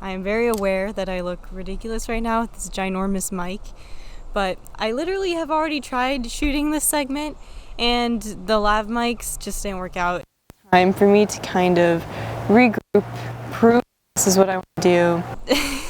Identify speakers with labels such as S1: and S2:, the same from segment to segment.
S1: I am very aware that I look ridiculous right now with this ginormous mic, but I literally have already tried shooting this segment and the lav mics just didn't work out. Time for me to kind of regroup, prove this is what I want to do.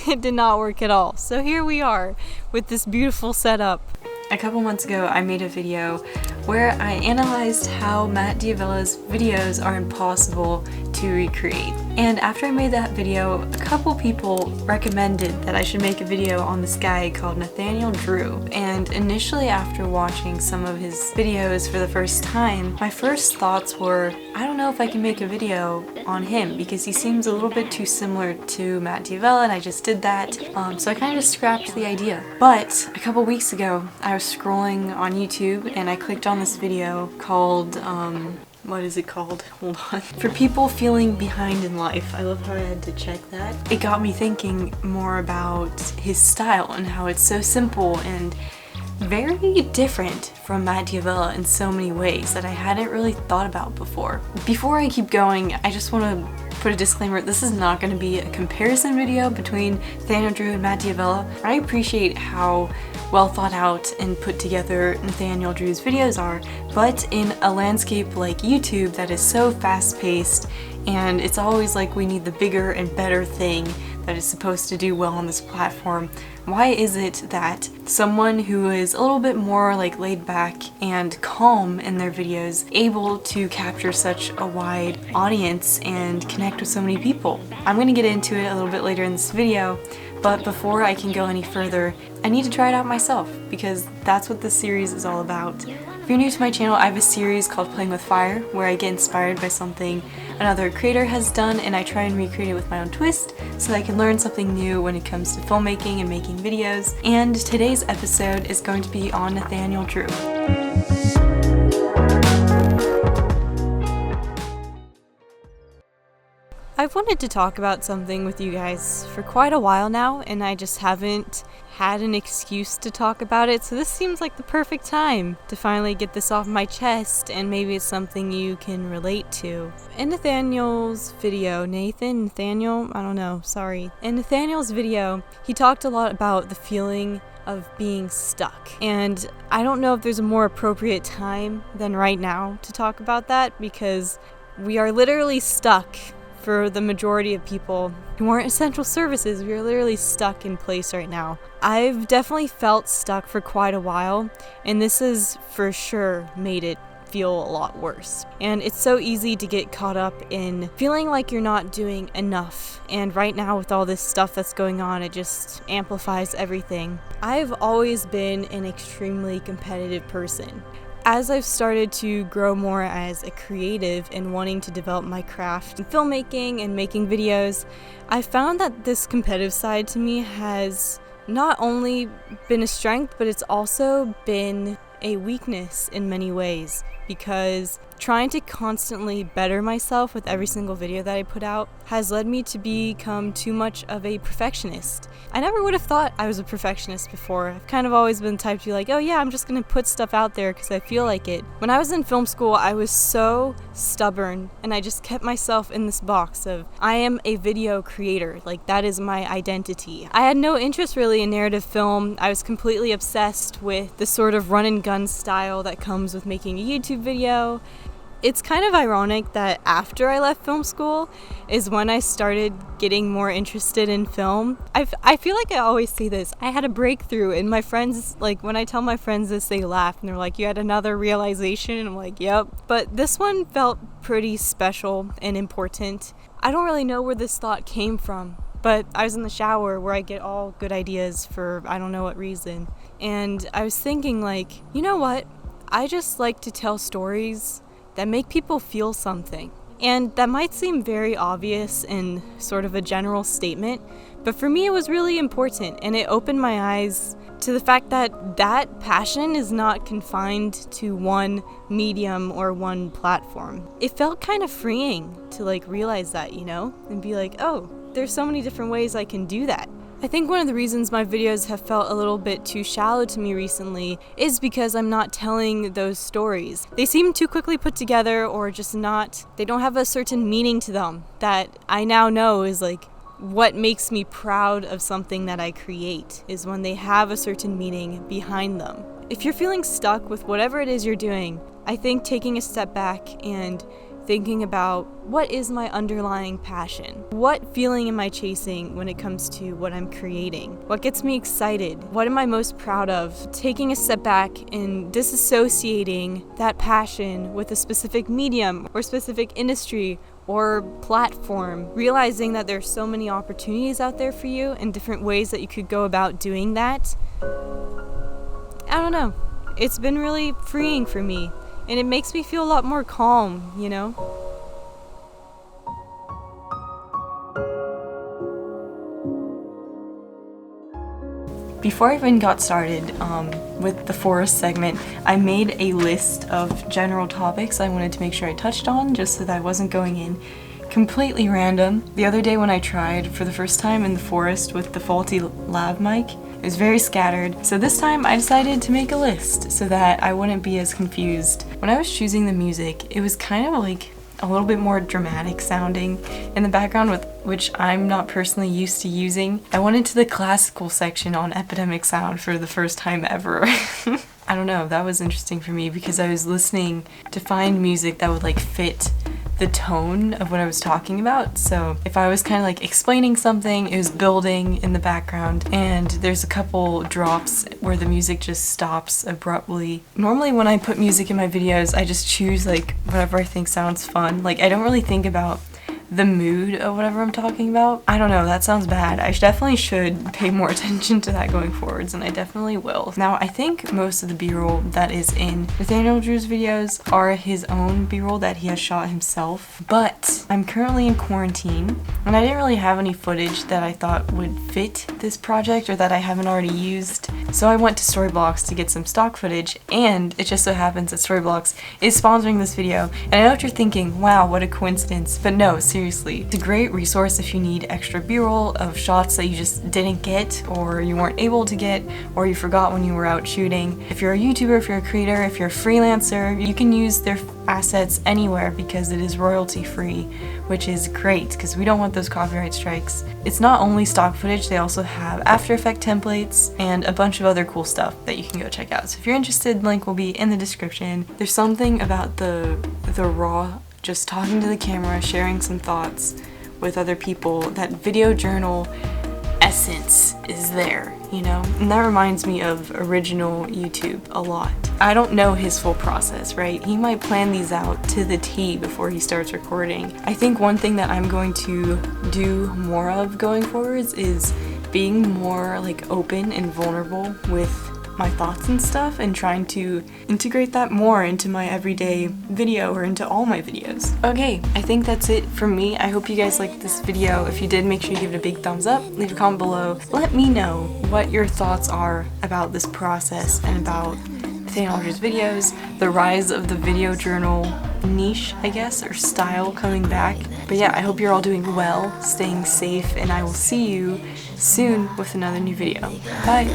S1: It did not work at all. So here we are with this beautiful setup. A couple months ago I made a video where I analyzed how Matt D'Avella's videos are impossible to recreate. And after I made that video, a couple people recommended that I should make a video on this guy called Nathaniel Drew. And initially after watching some of his videos for the first time, my first thoughts were, I don't know if I can make a video on him because he seems a little bit too similar to Matt D'Avella and I just did that. So I kind of just scrapped the idea. But a couple weeks ago, I was scrolling on YouTube and I clicked on this video called, what is it called? Hold on. For people feeling behind in life. I love how I had to check that. It got me thinking more about his style and how it's so simple and very different from Matt D'Avella in so many ways that I hadn't really thought about before. Before I keep going, I just want to put a disclaimer, this is not going to be a comparison video between Nathaniel Drew and Matt D'Avella. I appreciate how well thought out and put together Nathaniel Drew's videos are, but in a landscape like YouTube that is so fast-paced and it's always like we need the bigger and better thing that is supposed to do well on this platform, why is it that someone who is a little bit more like laid back and calm in their videos able to capture such a wide audience and connect with so many people? I'm gonna get into it a little bit later in this video, but before I can go any further, I need to try it out myself because that's what this series is all about. If you're new to my channel, I have a series called Playing with Fire where I get inspired by something another creator has done and I try and recreate it with my own twist so that I can learn something new when it comes to filmmaking and making videos. And today's episode is going to be on Nathaniel Drew. I've wanted to talk about something with you guys for quite a while now and I just haven't had an excuse to talk about it, so this seems like the perfect time to finally get this off my chest and maybe it's something you can relate to. In Nathaniel's video, Nathaniel, I don't know, sorry. In Nathaniel's video, he talked a lot about the feeling of being stuck. And I don't know if there's a more appropriate time than right now to talk about that because we are literally stuck. For the majority of people who aren't essential services, we are literally stuck in place right now. I've definitely felt stuck for quite a while, and this has for sure made it feel a lot worse. And it's so easy to get caught up in feeling like you're not doing enough. And right now with all this stuff that's going on, it just amplifies everything. I've always been an extremely competitive person. As I've started to grow more as a creative and wanting to develop my craft in filmmaking and making videos, I found that this competitive side to me has not only been a strength, but it's also been a weakness in many ways because trying to constantly better myself with every single video that I put out has led me to become too much of a perfectionist. I never would have thought I was a perfectionist before. I've kind of always been the type to be like, oh yeah, I'm just gonna put stuff out there because I feel like it. When I was in film school, I was so stubborn and I just kept myself in this box of I am a video creator, like that is my identity. I had no interest really in narrative film. I was completely obsessed with the sort of run and gun style that comes with making a YouTube video. It's kind of ironic that after I left film school is when I started getting more interested in film. I feel like I always say this. I had a breakthrough and my friends, like when I tell my friends this, they laugh and they're like, you had another realization? And I'm like, yep. But this one felt pretty special and important. I don't really know where this thought came from, but I was in the shower where I get all good ideas for I don't know what reason. And I was thinking like, you know what? I just like to tell stories that make people feel something. And that might seem very obvious in sort of a general statement, but for me it was really important and it opened my eyes to the fact that that passion is not confined to one medium or one platform. It felt kind of freeing to like realize that, you know, and be like, oh, there's so many different ways I can do that. I think one of the reasons my videos have felt a little bit too shallow to me recently is because I'm not telling those stories. They seem too quickly put together or just not, they don't have a certain meaning to them that I now know is like what makes me proud of something that I create is when they have a certain meaning behind them. If you're feeling stuck with whatever it is you're doing, I think taking a step back and thinking about what is my underlying passion? What feeling am I chasing when it comes to what I'm creating? What gets me excited? What am I most proud of? Taking a step back and disassociating that passion with a specific medium or specific industry or platform, realizing that there's so many opportunities out there for you and different ways that you could go about doing that. I don't know. It's been really freeing for me. And it makes me feel a lot more calm, you know? Before I even got started with the forest segment, I made a list of general topics I wanted to make sure I touched on, just so that I wasn't going in completely random. The other day when I tried for the first time in the forest with the faulty lav mic, it was very scattered, so this time I decided to make a list so that I wouldn't be as confused. When I was choosing the music, it was kind of like a little bit more dramatic sounding in the background, with which I'm not personally used to using. I went into the classical section on Epidemic Sound for the first time ever. I don't know, that was interesting for me because I was listening to find music that would like fit the tone of what I was talking about. So if I was kind of like explaining something, it was building in the background, and there's a couple drops where the music just stops abruptly. Normally when I put music in my videos, I just choose like whatever I think sounds fun. Like I don't really think about the mood of whatever I'm talking about. I don't know, that sounds bad. I definitely should pay more attention to that going forwards, and I definitely will. Now, I think most of the b-roll that is in Nathaniel Drew's videos are his own b-roll that he has shot himself, but I'm currently in quarantine, and I didn't really have any footage that I thought would fit this project or that I haven't already used, so I went to Storyblocks to get some stock footage, and it just so happens that Storyblocks is sponsoring this video, and I know what you're thinking, wow, what a coincidence, but no, seriously. It's a great resource if you need extra b-roll of shots that you just didn't get, or you weren't able to get, or you forgot when you were out shooting. If you're a YouTuber, if you're a creator, if you're a freelancer, you can use their assets anywhere because it is royalty free, which is great because we don't want those copyright strikes. It's not only stock footage, they also have After Effects templates and a bunch of other cool stuff that you can go check out. So if you're interested, link will be in the description. There's something about the raw, just talking to the camera, sharing some thoughts with other people, that video journal essence is there, you know? And that reminds me of original YouTube a lot. I don't know his full process, right? He might plan these out to the T before he starts recording. I think one thing that I'm going to do more of going forwards is being more like open and vulnerable with my thoughts and stuff, and trying to integrate that more into my everyday video or into all my videos. Okay, I think that's it from me. I hope you guys liked this video. If you did, make sure you give it a big thumbs up, leave a comment below. Let me know what your thoughts are about this process and about Nathaniel Drew's videos, the rise of the video journal niche, I guess, or style coming back. But yeah, I hope you're all doing well, staying safe, and I will see you soon with another new video. Bye!